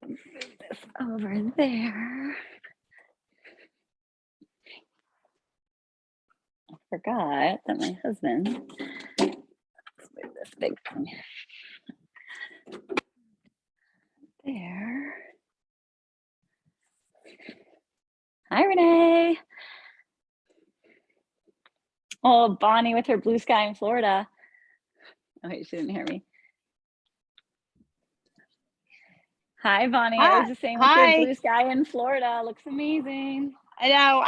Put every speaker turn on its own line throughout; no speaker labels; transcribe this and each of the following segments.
Move this over there. I forgot that my husband, let's move this big thing there. Hi, Renee. Oh, Bonnie with her blue sky in Florida. Oh, wait, she didn't hear me. Hi, Bonnie. I was just saying with your blue sky in Florida. Looks amazing.
I know.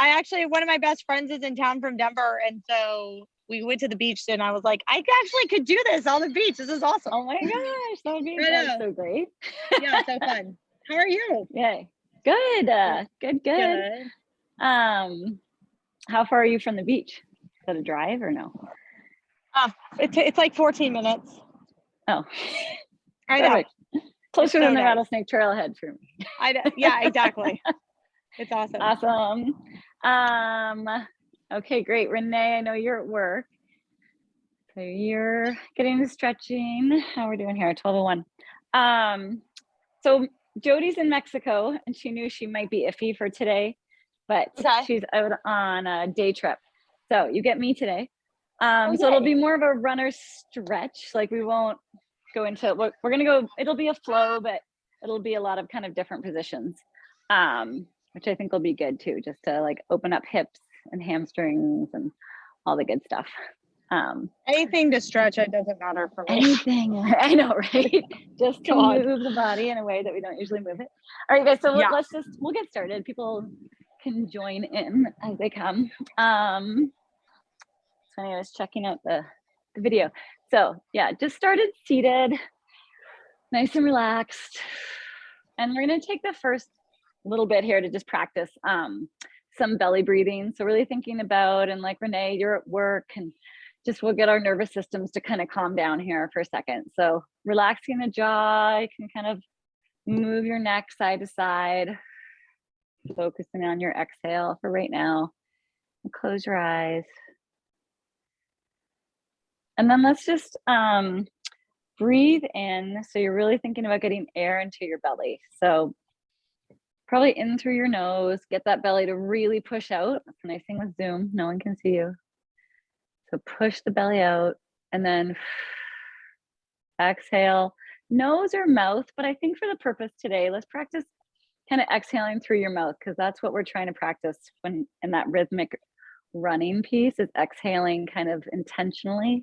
One of my best friends is in town from Denver. And so we went to the beach and I was like, I actually could do this on the beach. This is awesome.
Oh my gosh. That would be so great.
Yeah, so fun. How are you?
Yay. Good. Good. How far are you from the beach? Is that a drive or no?
It's like 14 minutes.
Oh.
I know.
Closer than the Rattlesnake Trailhead for me.
Yeah, exactly. It's awesome.
Awesome. Okay, great. Renee, I know you're at work. So you're getting the stretching. How we're doing here, 12:01. So Jody's in Mexico and she knew she might be iffy for today, but she's out on a day trip. So you get me today. So it'll be more of a runner stretch. Like we won't go into, we're going to go, it'll be a flow, but it'll be a lot of kind of different positions, which I think will be good too, just to like open up hips and hamstrings and all the good stuff.
Anything to stretch, it doesn't matter for me.
Anything, I know, right? Just to move the body in a way that we don't usually move it. All right, guys, so we'll get started. People can join in as they come. So I was checking out the video. So yeah, just started seated, nice and relaxed. And we're gonna take the first little bit here to just practice some belly breathing. So really thinking about, and like Renee, you're at work, and just we'll get our nervous systems to kind of calm down here for a second. So relaxing the jaw, you can kind of move your neck side to side, focusing on your exhale for right now. And close your eyes. And then let's just breathe in. So you're really thinking about getting air into your belly. So probably in through your nose, get that belly to really push out. That's a nice thing with Zoom. No one can see you. So push the belly out and then exhale, nose or mouth. But I think for the purpose today, let's practice kind of exhaling through your mouth, because that's what we're trying to practice when in that rhythmic running piece is exhaling kind of intentionally.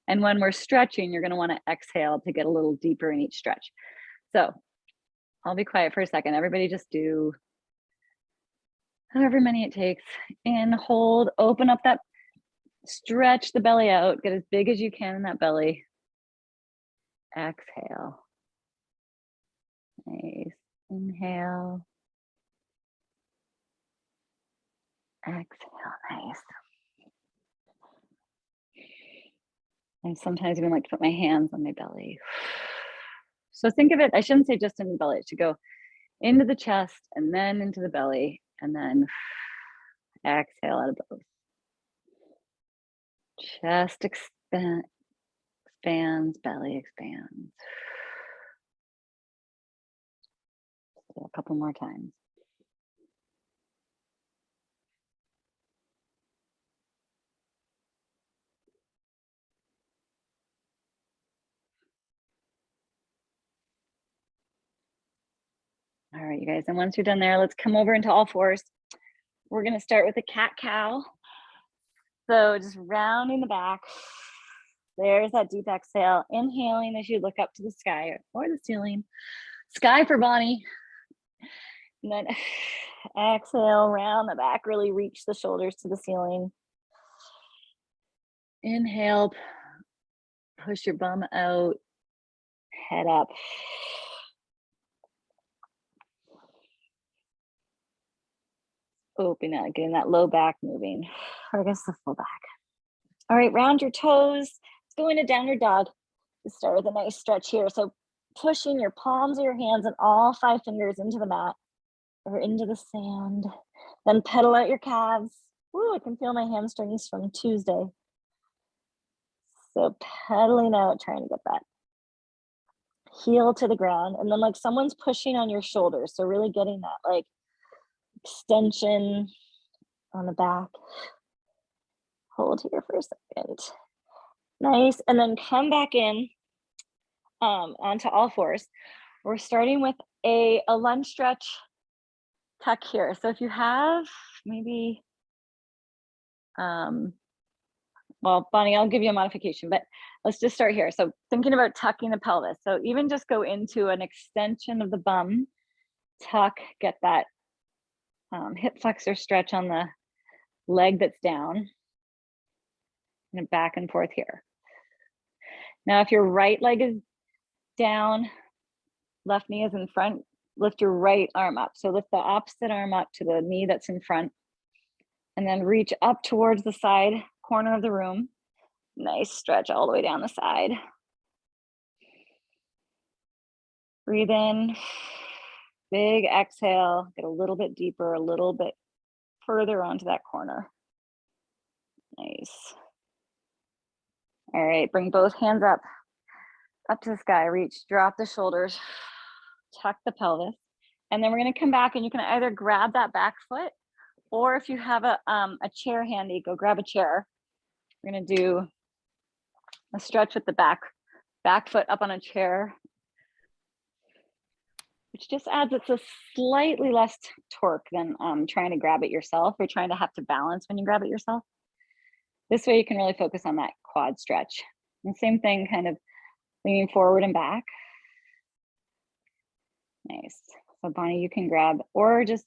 And when we're stretching, you're going to want to exhale to get a little deeper in each stretch. So I'll be quiet for a second. Everybody just do however many it takes. In, hold, open up that, stretch the belly out, get as big as you can in that belly. Exhale. Nice. Inhale. Exhale. Nice. I sometimes even like to put my hands on my belly. So think of it, I shouldn't say just in the belly, it should go into the chest and then into the belly, and then exhale out of both. Chest expands, belly expands. So a couple more times. All right, you guys, and once you're done there, let's come over into all fours. We're gonna start with a cat-cow. So just rounding the back. There's that deep exhale. Inhaling as you look up to the sky or the ceiling. Sky for Bonnie. And then exhale, round the back, really reach the shoulders to the ceiling. Inhale, push your bum out, head up. Open out, getting that low back moving, or I guess the full back. All right, round your toes. Let's go into downward dog. Let's start with a nice stretch here. So pushing your palms of your hands and all 5 fingers into the mat or into the sand. Then pedal out your calves. Ooh, I can feel my hamstrings from Tuesday. So pedaling out, trying to get that heel to the ground, and then like someone's pushing on your shoulders. So really getting that like extension on the back. Hold here for a second. Nice, and then come back in onto all fours. We're starting with a lunge stretch tuck here. So if you have maybe, well, Bonnie, I'll give you a modification, but let's just start here. So thinking about tucking the pelvis. So even just go into an extension of the bum, tuck, get that hip flexor stretch on the leg that's down, and back and forth here. Now, if your right leg is down, left knee is in front, lift your right arm up. So lift the opposite arm up to the knee that's in front, and then reach up towards the side corner of the room. Nice stretch all the way down the side. Breathe in, big exhale, get a little bit deeper, a little bit further onto that corner. Nice. All right, bring both hands up to the sky, reach, drop the shoulders, tuck the pelvis. And then we're gonna come back and you can either grab that back foot, or if you have a chair handy, go grab a chair. We're gonna do a stretch with the back foot up on a chair, which just adds, it's a slightly less torque than trying to grab it yourself or trying to have to balance when you grab it yourself. This way you can really focus on that quad stretch. And same thing, kind of leaning forward and back. Nice. So Bonnie, you can grab, or just,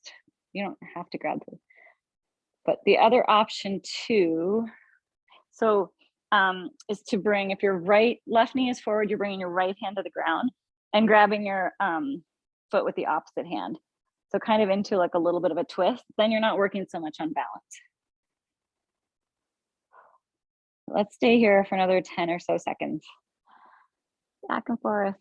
you don't have to grab them. But the other option too, so is to bring, if your left knee is forward, you're bringing your right hand to the ground and grabbing your foot with the opposite hand. So kind of into like a little bit of a twist, then you're not working so much on balance. Let's stay here for another 10 or so seconds. Back and forth.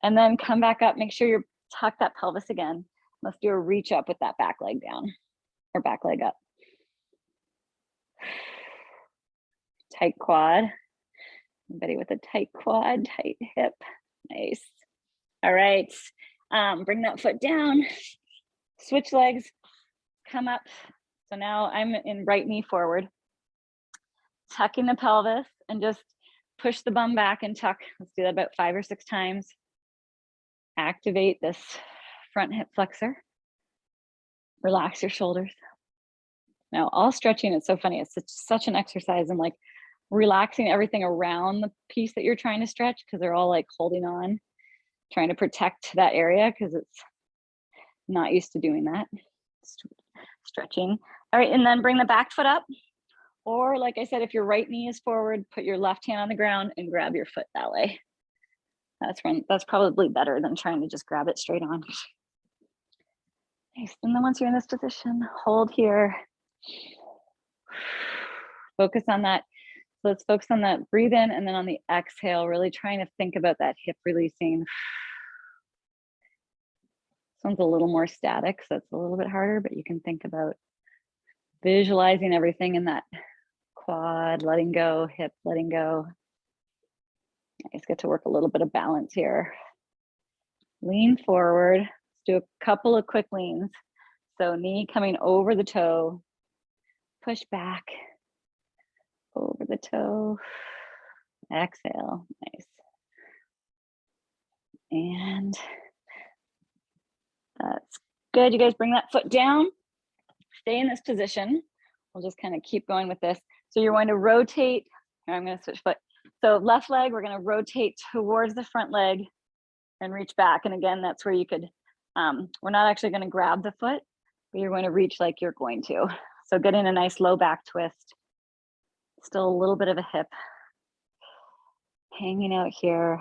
And then come back up, make sure you tuck that pelvis again. Let's do a reach up with that back leg down, or back leg up. Tight quad. Anybody with a tight quad, tight hip. Nice. All right, bring that foot down, switch legs, come up. So now I'm in right knee forward, tucking the pelvis and just push the bum back and tuck. Let's do that about 5 or 6 times. Activate this front hip flexor. Relax your shoulders. Now, all stretching, it's so funny. It's such an exercise in like relaxing everything around the piece that you're trying to stretch, because they're all like holding on, trying to protect that area because it's not used to doing that. Stretching. All right, and then bring the back foot up. Or like I said, if your right knee is forward, put your left hand on the ground and grab your foot that way. That's probably better than trying to just grab it straight on. Nice. And then once you're in this position, hold here. Focus on that. So let's focus on that breathe in, and then on the exhale, really trying to think about that hip releasing. This one's a little more static, so it's a little bit harder, but you can think about visualizing everything in that quad, letting go, hip, letting go. I just get to work a little bit of balance here. Lean forward. Let's do a couple of quick leans. So knee coming over the toe, push back, over the toe, exhale, nice. And that's good. You guys bring that foot down, stay in this position. We'll just kind of keep going with this. So you're going to rotate, here I'm going to switch foot. So left leg, we're going to rotate towards the front leg and reach back. And again, that's where you could, we're not actually going to grab the foot, but you're going to reach like you're going to. So getting a nice low back twist. Still a little bit of a hip hanging out here.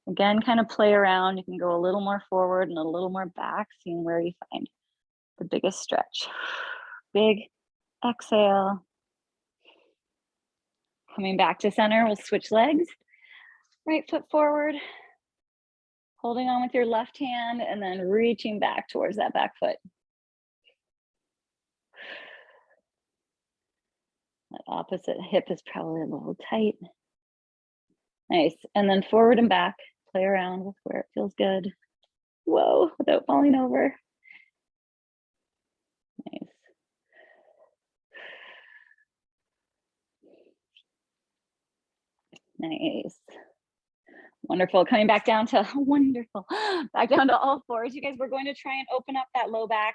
Again, kind of play around. You can go a little more forward and a little more back, seeing where you find the biggest stretch. Big exhale. Coming back to center, we'll switch legs. Right foot forward, holding on with your left hand, and then reaching back towards that back foot. That opposite hip is probably a little tight. Nice. And then forward and back, play around with where it feels good. Whoa, without falling over. Nice. Nice. Wonderful. Coming back down to wonderful. Back down to all fours. You guys, we're going to try and open up that low back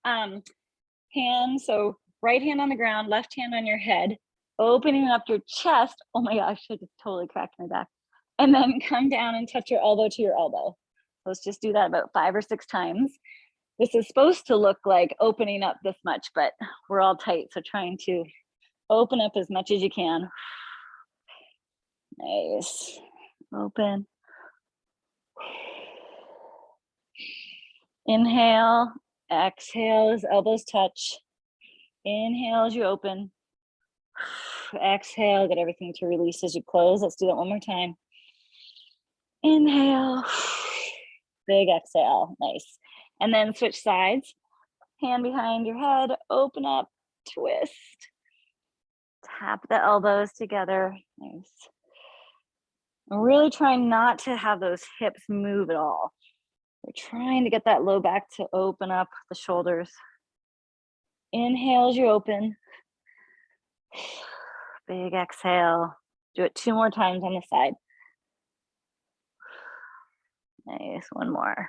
hand. So right hand on the ground, left hand on your head, opening up your chest. Oh my gosh, I just totally cracked my back. And then come down and touch your elbow to your elbow. Let's just do that about 5 or 6 times. This is supposed to look like opening up this much, but we're all tight. So trying to open up as much as you can. Nice. Open. Inhale, exhale as elbows touch. Inhale as you open. Exhale, get everything to release as you close. Let's do that one more time. Inhale, big exhale, nice. And then switch sides. Hand behind your head, open up, twist. Tap the elbows together, nice. I'm really trying not to have those hips move at all. We're trying to get that low back to open up the shoulders. Inhale as you open. Big exhale. Do it 2 more times on the side. Nice, one more.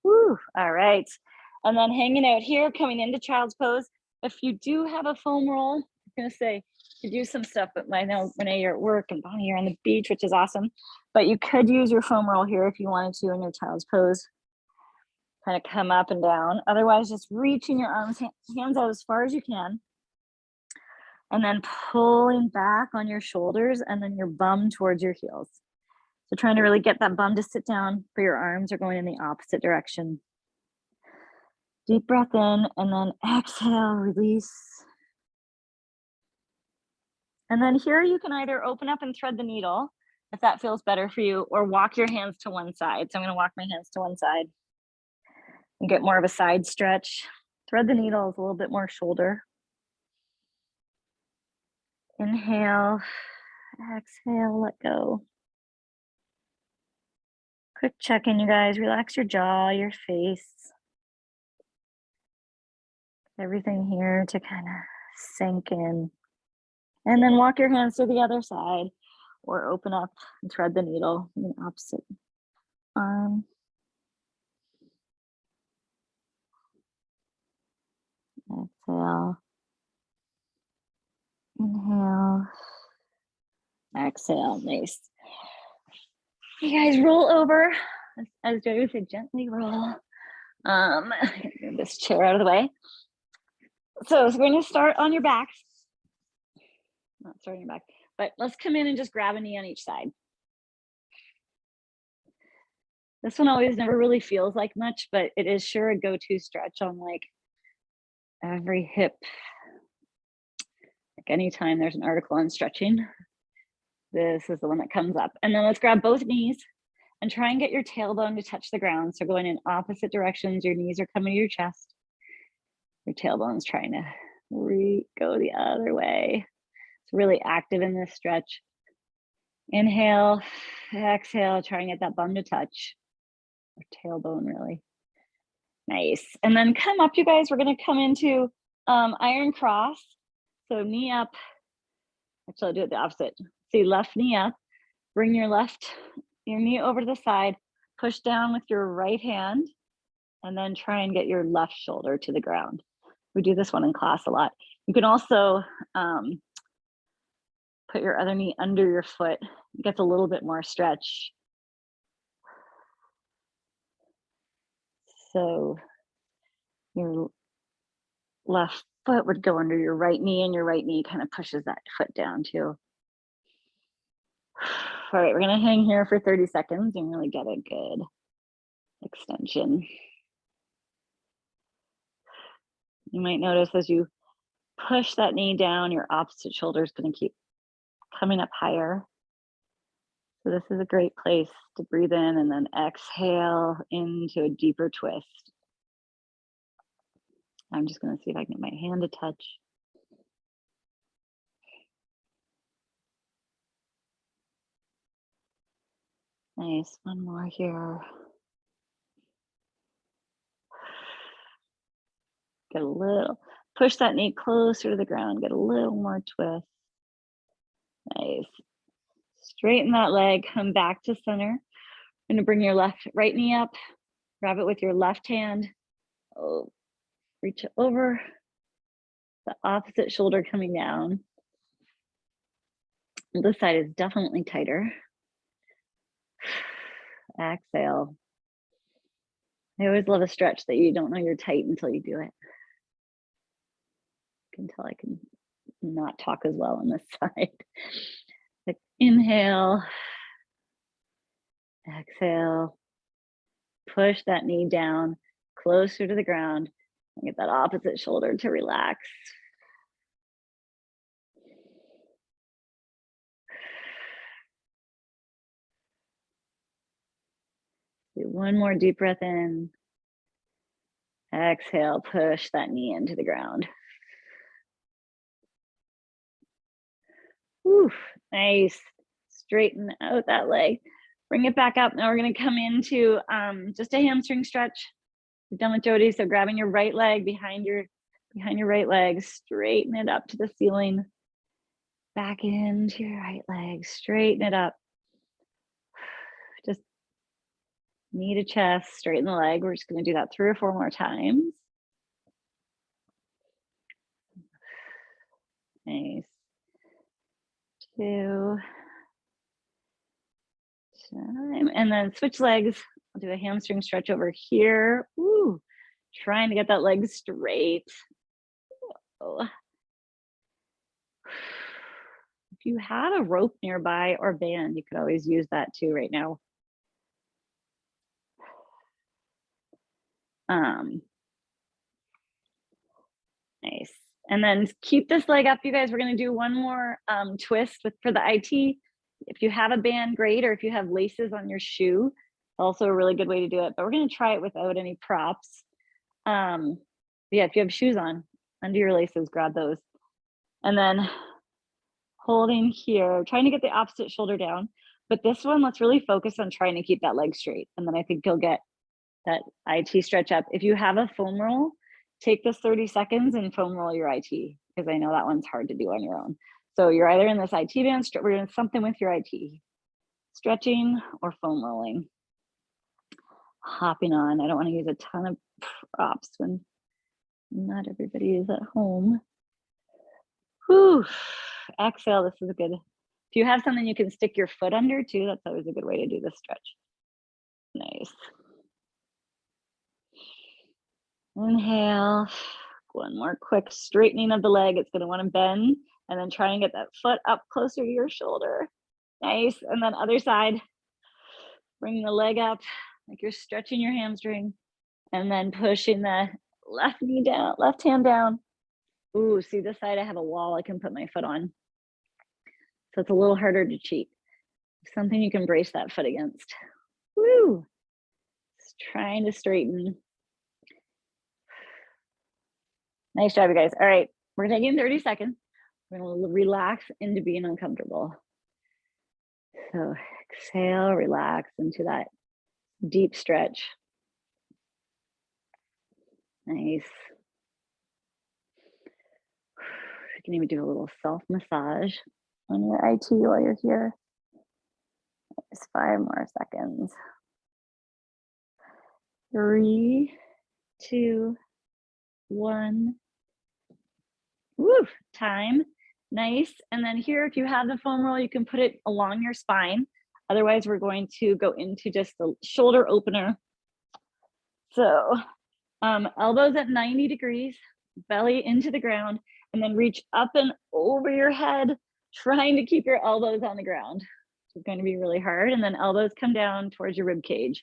Woo, all right. And then hanging out here, coming into child's pose. If you do have a foam roll, I'm gonna say you do some stuff, but I know Renee, you're at work and Bonnie, you're on the beach, which is awesome. But you could use your foam roll here if you wanted to in your child's pose. Kind of come up and down. Otherwise, just reaching your arms, hands out as far as you can. And then pulling back on your shoulders and then your bum towards your heels. So trying to really get that bum to sit down, but your arms are going in the opposite direction. Deep breath in and then exhale, release. And then here you can either open up and thread the needle if that feels better for you, or walk your hands to one side. So I'm gonna walk my hands to one side and get more of a side stretch. Thread the needle is a little bit more shoulder. Inhale, exhale, let go. Quick check-in, you guys. Relax your jaw, your face. Everything here to kind of sink in. And then walk your hands to the other side or open up and thread the needle in the opposite arm. Exhale. Inhale. Exhale. Nice. You guys roll over. As Joey would say, gently roll. Move this chair out of the way. So we're going to start on your back. Not starting your back, but let's come in and just grab a knee on each side. This one always never really feels like much, but it is sure a go-to stretch on like every hip. Like anytime there's an article on stretching, this is the one that comes up. And then let's grab both knees and try and get your tailbone to touch the ground. So going in opposite directions, your knees are coming to your chest. Your tailbone's trying to go the other way. It's really active in this stretch. Inhale, exhale, try and get that bum to touch. Or tailbone, really. Nice. And then come up, you guys. We're going to come into iron cross. So knee up. Actually, I'll do it the opposite. See, left knee up. Bring your knee over to the side. Push down with your right hand. And then try and get your left shoulder to the ground. We do this one in class a lot. You can also put your other knee under your foot. It gets a little bit more stretch. So your left foot would go under your right knee, and your right knee kind of pushes that foot down too. All right, we're gonna hang here for 30 seconds and really get a good extension. You might notice as you push that knee down, your opposite shoulder is gonna keep coming up higher. So this is a great place to breathe in and then exhale into a deeper twist. I'm just gonna see if I can get my hand to touch. Nice, one more here. Get a little, push that knee closer to the ground, get a little more twist. Nice. Straighten that leg, come back to center. You're gonna bring your right knee up, grab it with your left hand. Oh, reach it over, the opposite shoulder coming down. This side is definitely tighter. Exhale. I always love a stretch that you don't know you're tight until you do it. You can tell I can not talk as well on this side. Like inhale, exhale, push that knee down closer to the ground and get that opposite shoulder to relax. Do one more deep breath in. Exhale, push that knee into the ground. Whew, nice. Straighten out that leg. Bring it back up. Now we're going to come into just a hamstring stretch. We're done with Jody. So grabbing your right leg behind your right leg, straighten it up to the ceiling. Back into your right leg, straighten it up. Just knee to chest, straighten the leg. We're just going to do that 3 or 4 more times. Nice. 2 time, and then switch legs. I'll do a hamstring stretch over here. Ooh, trying to get that leg straight. Oh. If you had a rope nearby or band, you could always use that too right now. Nice. And then keep this leg up, you guys. We're going to do one more twist for the IT. If you have a band, great, or if you have laces on your shoe, also a really good way to do it. But we're going to try it without any props. Yeah, if you have shoes on, under your laces, grab those. And then holding here, trying to get the opposite shoulder down. But this one, let's really focus on trying to keep that leg straight. And then I think you'll get that IT stretch up. If you have a foam roll, take this 30 seconds and foam roll your IT, because I know that one's hard to do on your own. So you're either in this IT band, we're doing something with your IT, stretching or foam rolling. Hopping on. I don't want to use a ton of props when not everybody is at home. Whew. Exhale. This is a good. If you have something you can stick your foot under too, that's always a good way to do this stretch. Nice. Inhale. One more quick straightening of the leg. It's going to want to bend and then try and get that foot up closer to your shoulder. Nice. And then other side. Bring the leg up like you're stretching your hamstring, and then pushing the left knee down, left hand down. Ooh, see this side, I have a wall I can put my foot on. So it's a little harder to cheat. Something you can brace that foot against. Woo! Just trying to straighten. Nice job, you guys. All right, we're taking 30 seconds. We're gonna relax into being uncomfortable. So exhale, relax into that deep stretch. Nice. You can even do a little self massage on your IT while you're here. Just 5 more seconds. 3, 2, 1. Woo, time. Nice. And then here, if you have the foam roll, you can put it along your spine. Otherwise, we're going to go into just the shoulder opener. So elbows at 90 degrees, belly into the ground, and then reach up and over your head, trying to keep your elbows on the ground. It's going to be really hard. And then elbows come down towards your rib cage.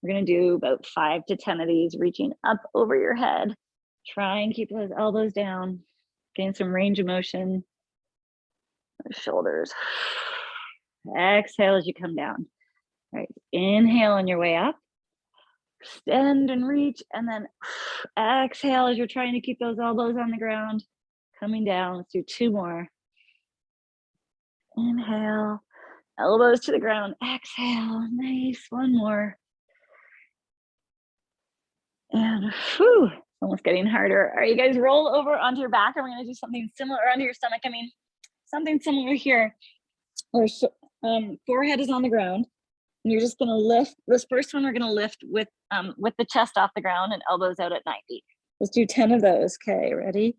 We're going to do about 5 to 10 of these, reaching up over your head. Try and keep those elbows down. Gain some range of motion. Shoulders. Exhale as you come down. All right, inhale on your way up. Extend and reach, and then exhale as you're trying to keep those elbows on the ground. Coming down. Let's do 2 more. Inhale. Elbows to the ground, exhale, nice, one more. And whew, almost getting harder. All right, you guys roll over onto your back and we're gonna do something similar, or under your stomach, I mean, something similar here. Or forehead is on the ground. And you're just gonna lift, this first one we're gonna lift with the chest off the ground and elbows out at 90. Let's do 10 of those, okay, ready?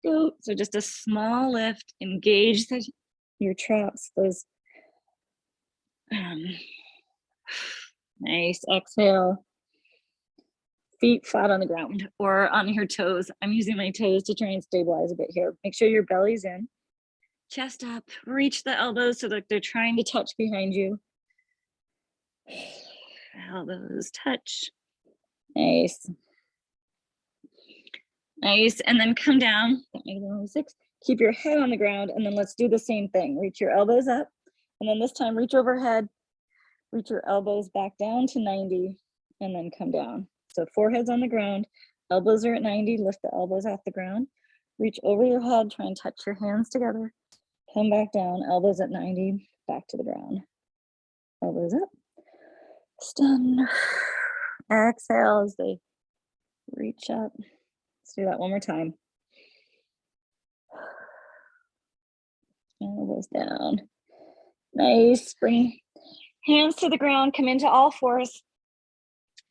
Go. So just a small lift, engage your traps, those, nice, exhale. Feet flat on the ground or on your toes. I'm using my toes to try and stabilize a bit here. Make sure your belly's in. Chest up, reach the elbows so that they're trying to touch behind you. Elbows touch. Nice. Nice, and then come down. That made it 6. Keep your head on the ground, and then let's do the same thing. Reach your elbows up, and then this time reach overhead. Reach your elbows back down to 90, and then come down. So forehead's on the ground, elbows are at 90, lift the elbows off the ground, reach over your head, try and touch your hands together, come back down, elbows at 90, back to the ground. Elbows up, stand, exhale as they reach up. Let's do that one more time. Elbows down. Nice, bring hands to the ground, come into all fours.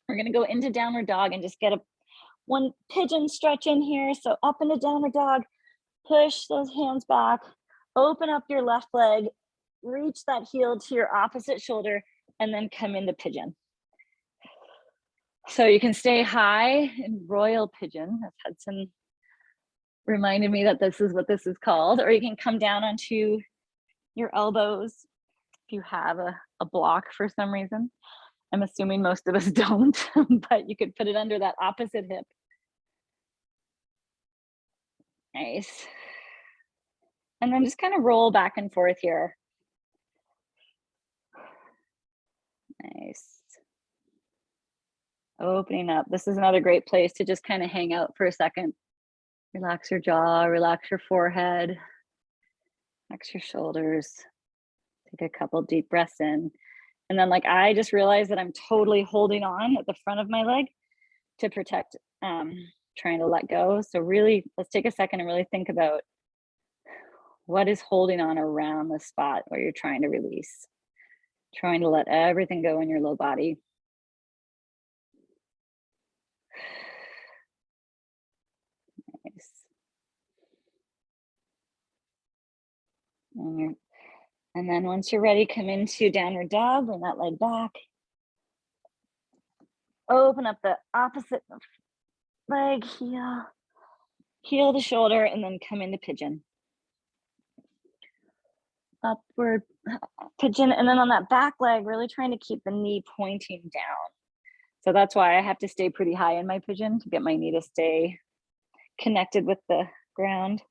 We're gonna go into downward dog and just get one pigeon stretch in here. So up into downward dog, push those hands back, open up your left leg, reach that heel to your opposite shoulder, and then come into pigeon. So you can stay high in royal pigeon, as Hudson reminded me that this is what this is called, or you can come down onto your elbows if you have a block for some reason. I'm assuming most of us don't, but you could put it under that opposite hip. Nice. And then just kind of roll back and forth here. Nice. Opening up. This is another great place to just kind of hang out for a second. Relax your jaw, relax your forehead, relax your shoulders. Take a couple deep breaths in. And then, like, I just realized that I'm totally holding on at the front of my leg to protect, trying to let go. So really, let's take a second and really think about what is holding on around the spot where you're trying to release, trying to let everything go in your low body. Nice. And then once you're ready, come into downward dog, bring that leg back. Open up the opposite leg, heel to shoulder, and then come into pigeon. Upward pigeon, and then on that back leg, really trying to keep the knee pointing down. So that's why I have to stay pretty high in my pigeon to get my knee to stay connected with the ground.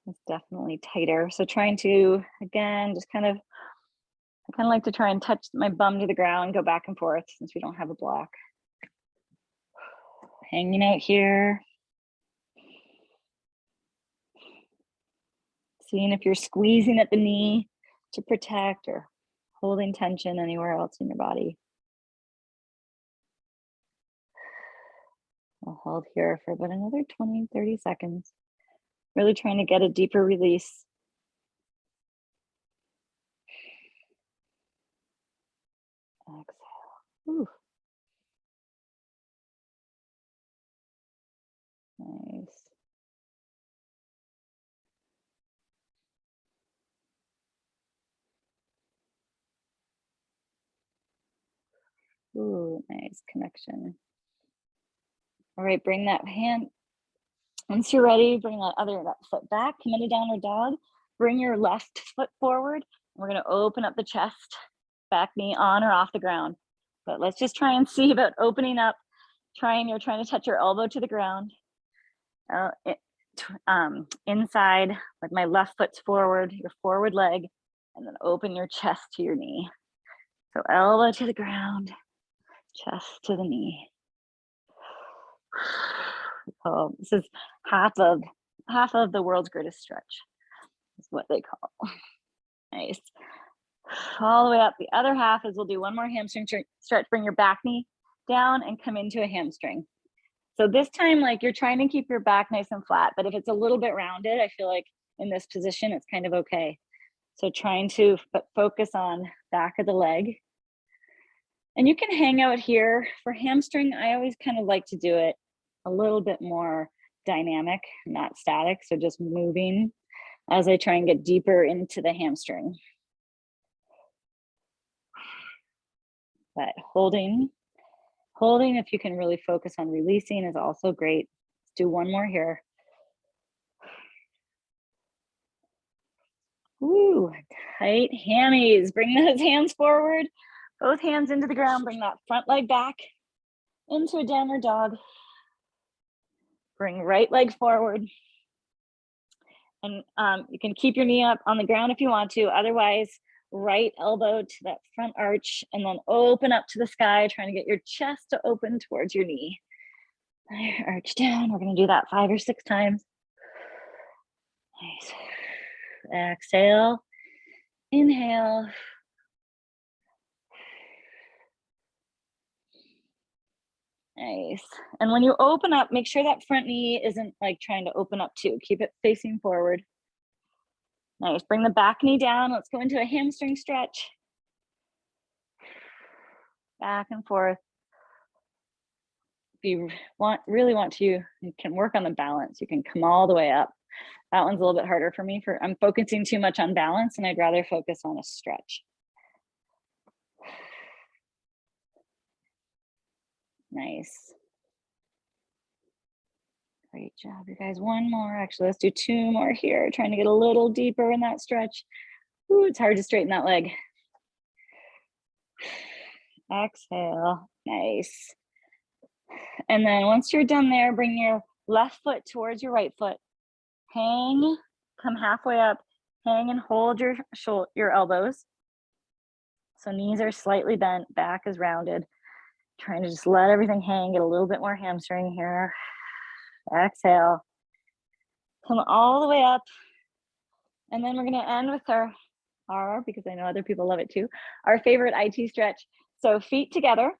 This is definitely tighter. So trying to, again, just I kind of like to try and touch my bum to the ground, go back and forth since we don't have a block. Hanging out here. Seeing if you're squeezing at the knee to protect or holding tension anywhere else in your body. I'll hold here for about another 20, 30 seconds. Really trying to get a deeper release. Exhale. Ooh. Nice. Ooh, nice connection. All right, bring that hand. Once you're ready, bring that foot back, come into downward dog. Bring your left foot forward. We're gonna open up the chest, back knee on or off the ground. But let's just try and see about opening up. You're trying to touch your elbow to the ground. Inside, with my left foot's forward, your forward leg, and then open your chest to your knee. So elbow to the ground, chest to the knee. Oh, this is half of the world's greatest stretch, is what they call. Nice. all the way up. The other half is we'll do one more hamstring stretch. Bring your back knee down and come into a hamstring. So this time, like, you're trying to keep your back nice and flat, but if it's a little bit rounded, I feel like in this position, it's kind of okay. So trying to focus on back of the leg. And you can hang out here. For hamstring, I always kind of like to do it a little bit more dynamic, not static. So just moving as I try and get deeper into the hamstring. But holding, if you can really focus on releasing, is also great. Let's do one more here. Ooh, tight hammies. Bring those hands forward, both hands into the ground. Bring that front leg back into a downward dog. Bring right leg forward. And you can keep your knee up on the ground if you want to. Otherwise, right elbow to that front arch and then open up to the sky, trying to get your chest to open towards your knee. Arch down. We're going to do that 5 or 6 times. Nice. Exhale. Inhale. Nice. And when you open up, make sure that front knee isn't like trying to open up too. Keep it facing forward. Nice. Bring the back knee down. Let's go into a hamstring stretch. Back and forth. If you really want to, you can work on the balance. You can come all the way up. That one's a little bit harder for me. I'm focusing too much on balance, and I'd rather focus on a stretch. Nice. Great job, you guys. One more. Actually, let's do 2 more here. Trying to get a little deeper in that stretch. Ooh, it's hard to straighten that leg. Exhale. Nice. And then once you're done there, bring your left foot towards your right foot. Hang, come halfway up, hang and hold your elbows. So knees are slightly bent, back is rounded. Trying to just let everything hang, get a little bit more hamstring here. Exhale. Come all the way up. And then we're going to end with our, because I know other people love it too, our favorite IT stretch. So feet together.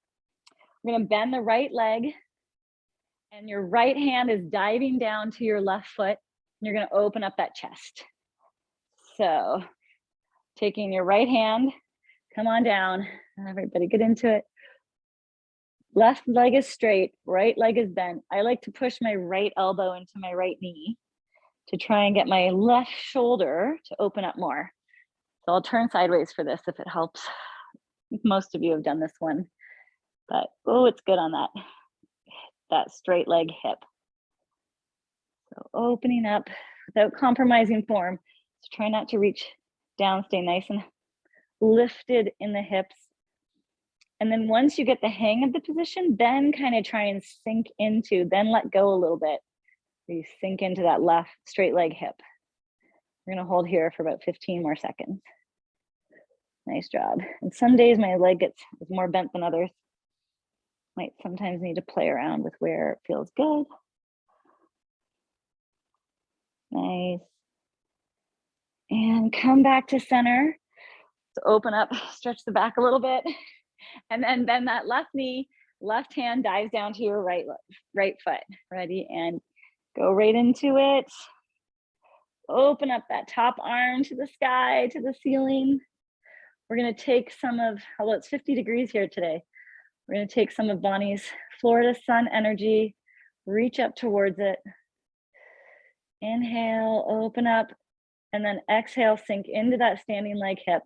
We're going to bend the right leg, and your right hand is diving down to your left foot. And you're going to open up that chest. So taking your right hand, come on down. Everybody get into it. Left leg is straight, right leg is bent. I like to push my right elbow into my right knee to try and get my left shoulder to open up more. So I'll turn sideways for this if it helps. Most of you have done this one, but oh, it's good on that straight leg hip. So opening up without compromising form. So try not to reach down, stay nice and lifted in the hips. And then once you get the hang of the position, then kind of try and sink into, then let go a little bit. You sink into that left straight leg hip. We're gonna hold here for about 15 more seconds. Nice job. And some days my leg is more bent than others. Might sometimes need to play around with where it feels good. Nice. And come back to center. So open up, stretch the back a little bit. And then bend that left knee, left hand dives down to your right foot. Ready? And go right into it. Open up that top arm to the sky, to the ceiling. We're gonna take some of, although it's 50 degrees here today, we're gonna take some of Bonnie's Florida sun energy, reach up towards it. Inhale, open up, and then exhale, sink into that standing leg hip.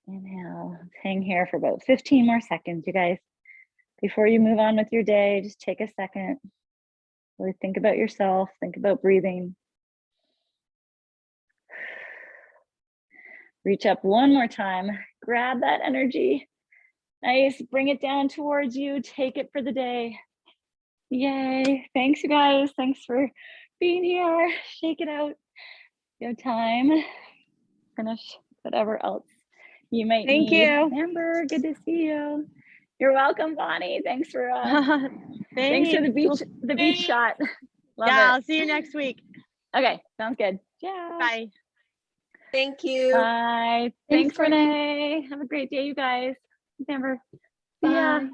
Inhale, hang here for about 15 more seconds, you guys. Before you move on with your day, just take a second. Really think about yourself, think about breathing. Reach up one more time, grab that energy. Nice, bring it down towards you, take it for the day. Yay, thanks you guys. Thanks for being here. Shake it out. You have time. Finish whatever else you might need.
Thank you.
Amber, good to see you. You're welcome, Bonnie. Thanks for thanks for the beach shot. Love it.
I'll see you next week.
Okay, sounds good. Yeah.
Bye.
Thank you.
Bye.
Thanks,
Thanks,
Courtney.
Renee. Have a great day, you guys. Thanks, Amber. See ya.
Bye.